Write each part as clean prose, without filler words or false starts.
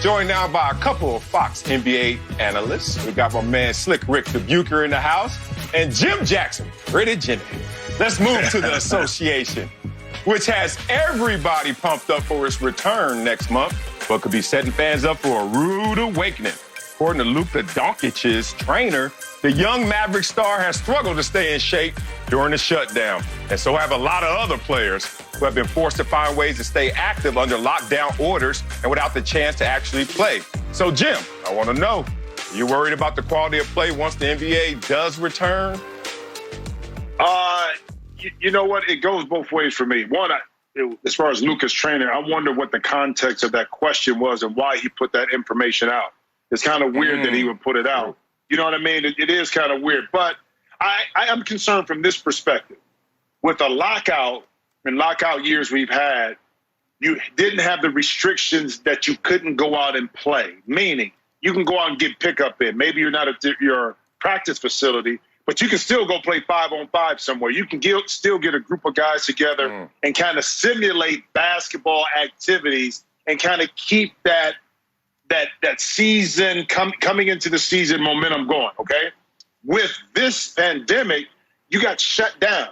Joined now by a couple of Fox NBA analysts. We got my man Slick Rick the Bucher in the house and Jim Jackson, Pretty Jimmy. Let's move to the association, which has everybody pumped up for its return next month, but could be setting fans up for a rude awakening. According to Luka Doncic's trainer, the young Maverick star has struggled to stay in shape during the shutdown, and so have a lot of other players who have been forced to find ways to stay active under lockdown orders and without the chance to actually play. So, Jim, I want to know, are you worried about the quality of play once the NBA does return? You know what? It goes both ways for me. One, as far as Luka's trainer, I wonder what the context of that question was and why he put that information out. It's kind of weird that he would put it out. You know what I mean? It is kind of weird. But I am concerned from this perspective. With the lockout and lockout years we've had, you didn't have the restrictions that you couldn't go out and play, meaning you can go out and get pickup in. Maybe you're not at your practice facility, but you can still go play 5-on-5 somewhere. You can still get a group of guys together and kind of simulate basketball activities and kind of keep that season coming into the season momentum going, okay? With this pandemic, you got shut down,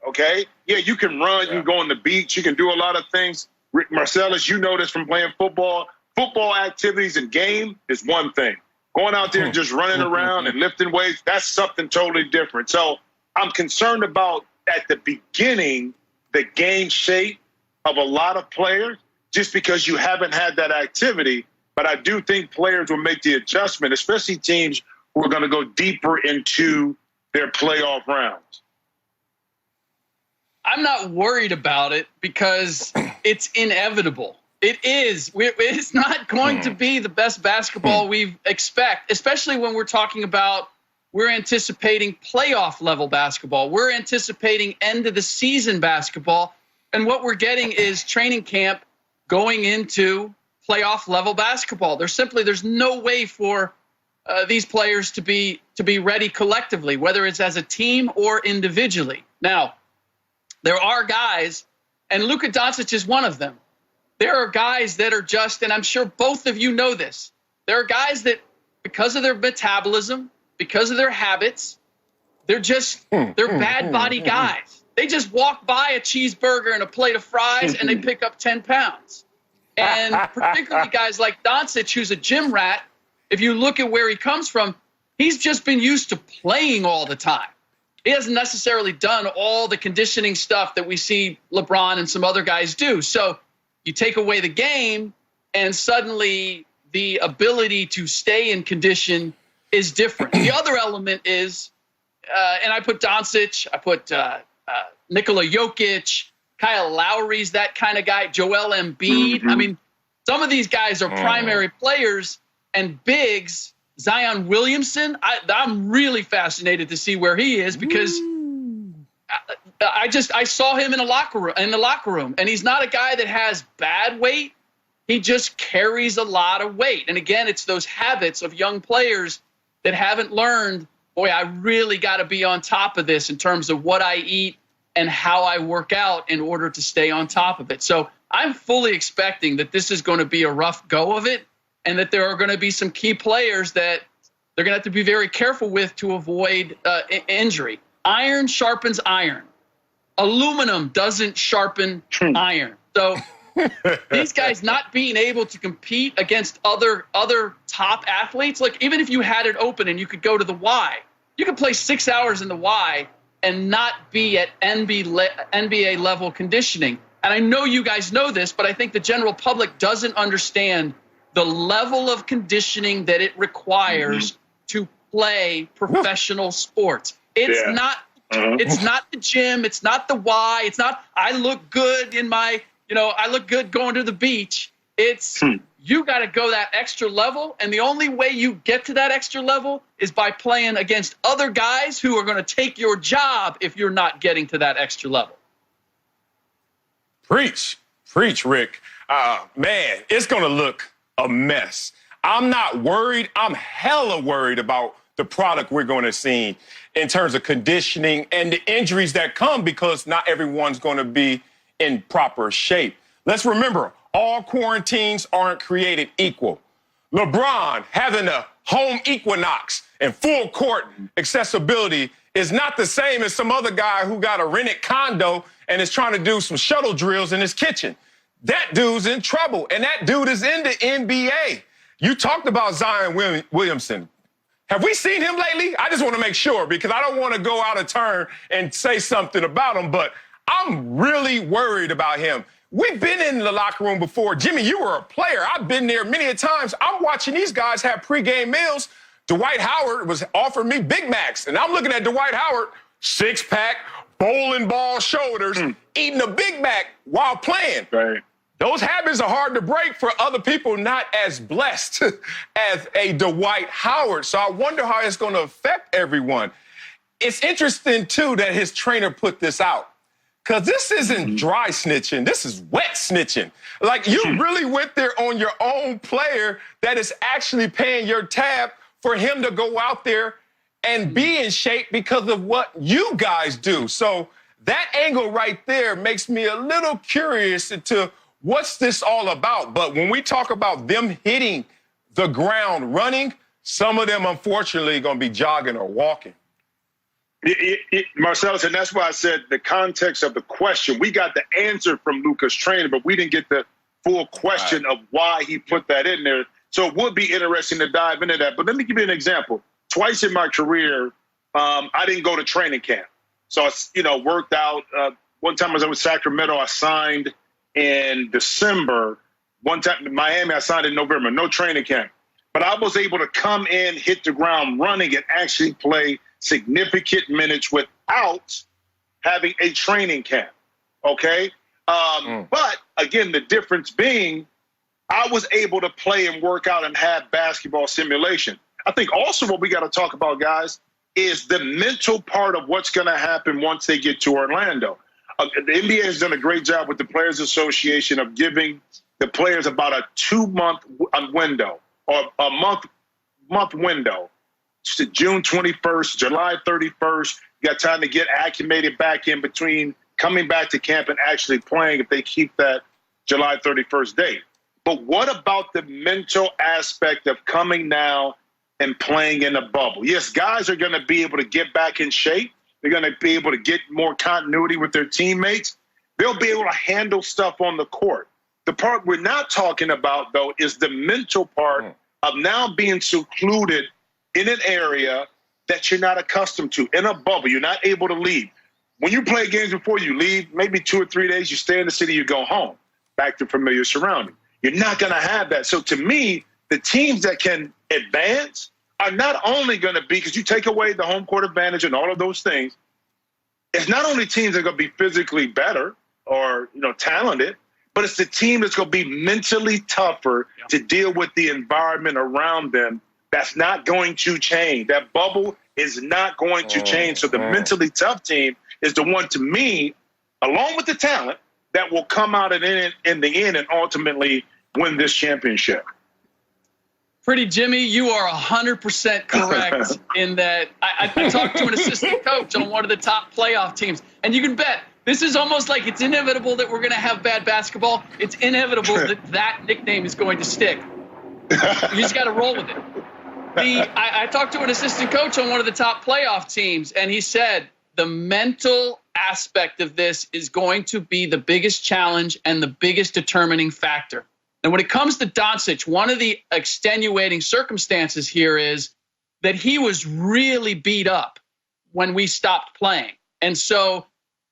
okay? Yeah, you can run, you can go on the beach, you can do a lot of things. Marcellus, you know this from playing football. Football activities and game is one thing. Going out there and just running around and lifting weights, that's something totally different. So I'm concerned about, at the beginning, the game shape of a lot of players just because you haven't had that activity. But I do think players will make the adjustment, especially teams who are going to go deeper into their playoff rounds. I'm not worried about it because it's inevitable. It is. It's not going to be the best basketball we expect, especially when we're talking about we're anticipating playoff level basketball. We're anticipating end of the season basketball. And what we're getting is training camp going into playoff level basketball. There's no way for these players to be ready collectively, whether it's as a team or individually. Now, there are guys, and Luka Doncic is one of them. There are guys that are just, and I'm sure both of you know this, there are guys that, because of their metabolism, because of their habits, they're bad body guys. They just walk by a cheeseburger and a plate of fries and they pick up 10 pounds. And particularly guys like Doncic, who's a gym rat, if you look at where he comes from, he's just been used to playing all the time. He hasn't necessarily done all the conditioning stuff that we see LeBron and some other guys do. So you take away the game, and suddenly the ability to stay in condition is different. The other element is, and I put Doncic, I put Nikola Jokic, Kyle Lowry's that kind of guy, Joel Embiid. I mean, some of these guys are primary players and bigs. Zion Williamson, I'm really fascinated to see where he is because I saw him in the locker room, and he's not a guy that has bad weight. He just carries a lot of weight. And again, it's those habits of young players that haven't learned, boy, I really got to be on top of this in terms of what I eat and how I work out in order to stay on top of it. So I'm fully expecting that this is going to be a rough go of it, and that there are going to be some key players that they're going to have to be very careful with to avoid injury. Iron sharpens iron. Aluminum doesn't sharpen iron. So these guys not being able to compete against other top athletes, like even if you had it open and you could go to the Y, you could play 6 hours in the Y and not be at NBA level conditioning. And I know you guys know this, but I think the general public doesn't understand the level of conditioning that it requires to play professional sports. It's not the gym. It's not the Y. It's not, I look good in my, I look good going to the beach. It's, you got to go that extra level. And the only way you get to that extra level is by playing against other guys who are going to take your job if you're not getting to that extra level. Preach, Rick. Man, it's going to look a mess. I'm not worried. I'm hella worried about the product we're going to see in terms of conditioning and the injuries that come because not everyone's going to be in proper shape. Let's remember, all quarantines aren't created equal. LeBron having a home equinox and full court accessibility is not the same as some other guy who got a rented condo and is trying to do some shuttle drills in his kitchen. That dude's in trouble, and that dude is in the NBA. You talked about Zion Williamson. Have we seen him lately? I just want to make sure, because I don't want to go out of turn and say something about him, but I'm really worried about him. We've been in the locker room before. Jimmy, you were a player. I've been there many a times. I'm watching these guys have pregame meals. Dwight Howard was offering me Big Macs, and I'm looking at Dwight Howard, six-pack, bowling ball shoulders, eating a Big Mac while playing. Right. Those habits are hard to break for other people not as blessed as a Dwight Howard. So I wonder how it's going to affect everyone. It's interesting, too, that his trainer put this out, because this isn't dry snitching. This is wet snitching. Like, you really went there on your own player that is actually paying your tab for him to go out there and be in shape because of what you guys do. So that angle right there makes me a little curious into what's this all about? But when we talk about them hitting the ground running, some of them, unfortunately, are going to be jogging or walking. Marcellus, and that's why I said the context of the question. We got the answer from Luka's trainer, but we didn't get the full question of why he put that in there. So it would be interesting to dive into that. But let me give you an example. Twice in my career, I didn't go to training camp. So I, worked out. One time I was in Sacramento, I signed in December. One time in Miami, I signed in November. No training camp. But I was able to come in, hit the ground running, and actually play significant minutes without having a training camp. Okay? But, again, the difference being I was able to play and work out and have basketball simulation. I think also what we got to talk about, guys, is the mental part of what's going to happen once they get to Orlando. The NBA has done a great job with the Players Association of giving the players about a 2-month window or a month window. To June 21st, July 31st. You got time to get acclimated back in between coming back to camp and actually playing if they keep that July 31st date. But what about the mental aspect of coming now and playing in a bubble? Yes, guys are going to be able to get back in shape. They're going to be able to get more continuity with their teammates. They'll be able to handle stuff on the court. The part we're not talking about, though, is the mental part of now being secluded in an area that you're not accustomed to, in a bubble. You're not able to leave. When you play games before you leave, maybe 2 or 3 days, you stay in the city, you go home, back to familiar surroundings. You're not going to have that. So to me, the teams that can advance are not only going to be, because you take away the home court advantage and all of those things, it's not only teams that are going to be physically better or talented, but it's the team that's going to be mentally tougher to deal with the environment around them. That's not going to change. That bubble is not going to change. So the mentally tough team is the one, to me, along with the talent, that will come out in the end and ultimately win this championship. Pretty Jimmy, you are 100% correct in that. I talked to an assistant coach on one of the top playoff teams, and you can bet this is almost like it's inevitable that we're going to have bad basketball. It's inevitable that nickname is going to stick. You just got to roll with it. I talked to an assistant coach on one of the top playoff teams, and he said the mental aspect of this is going to be the biggest challenge and the biggest determining factor. And when it comes to Doncic, one of the extenuating circumstances here is that he was really beat up when we stopped playing. And so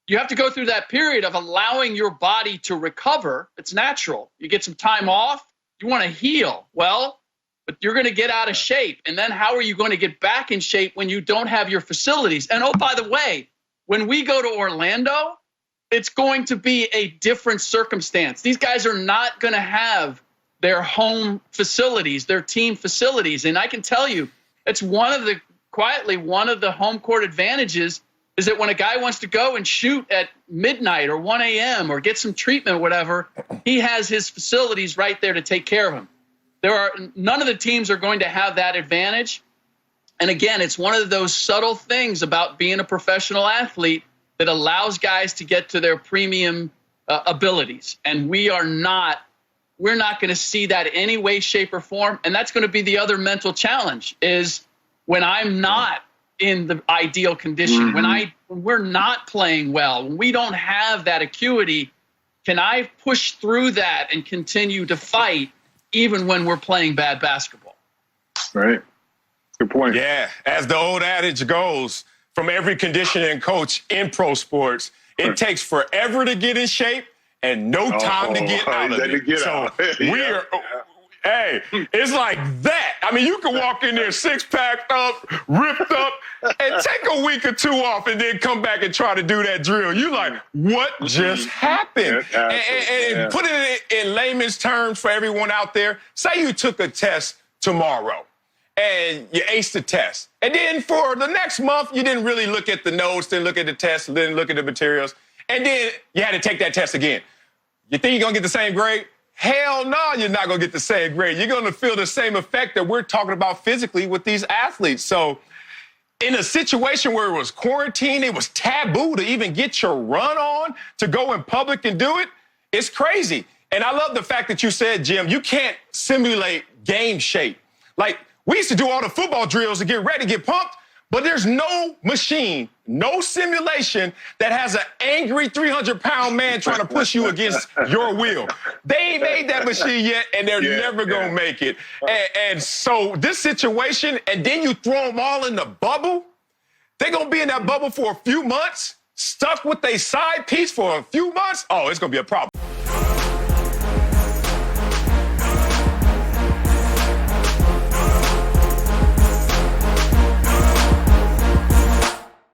you have to go through that period of allowing your body to recover. It's natural. You get some time off. You want to heal. Well, but you're going to get out of shape. And then how are you going to get back in shape when you don't have your facilities? And oh, by the way, when we go to Orlando, it's going to be a different circumstance. These guys are not going to have their home facilities, their team facilities. And I can tell you, it's one of the home court advantages is that when a guy wants to go and shoot at midnight or 1 a.m. or get some treatment or whatever, he has his facilities right there to take care of him. None of the teams are going to have that advantage. And again, it's one of those subtle things about being a professional athlete that allows guys to get to their premium abilities. And we are not we're not going to see that in any way, shape, or form. And that's going to be the other mental challenge is when I'm not in the ideal condition, when we're not playing well, when we don't have that acuity, can I push through that and continue to fight even when we're playing bad basketball? Right. Good point. Yeah, as the old adage goes, from every conditioning coach in pro sports, it takes forever to get in shape and no time to get out of it. We're, hey, it's like that. I mean, you can walk in there six-packed up, ripped up, and take a week or two off and then come back and try to do that drill. You like, what just happened? And put it in layman's terms for everyone out there. Say you took a test tomorrow and you aced the test. And then for the next month, you didn't really look at the notes, didn't look at the test, didn't look at the materials. And then you had to take that test again. You think you're going to get the same grade? Hell no, you're not going to get the same grade. You're going to feel the same effect that we're talking about physically with these athletes. So in a situation where it was quarantine, it was taboo to even get your run on, to go in public and do it, it's crazy. And I love the fact that you said, Jim, you can't simulate game shape. Like, we used to do all the football drills to get ready, get pumped, but there's no machine, no simulation that has an angry 300-pound man trying to push you against your will. They ain't made that machine yet, and they're never going to make it. And so this situation, and then you throw them all in the bubble, they're going to be in that bubble for a few months, stuck with a side piece for a few months. Oh, it's going to be a problem.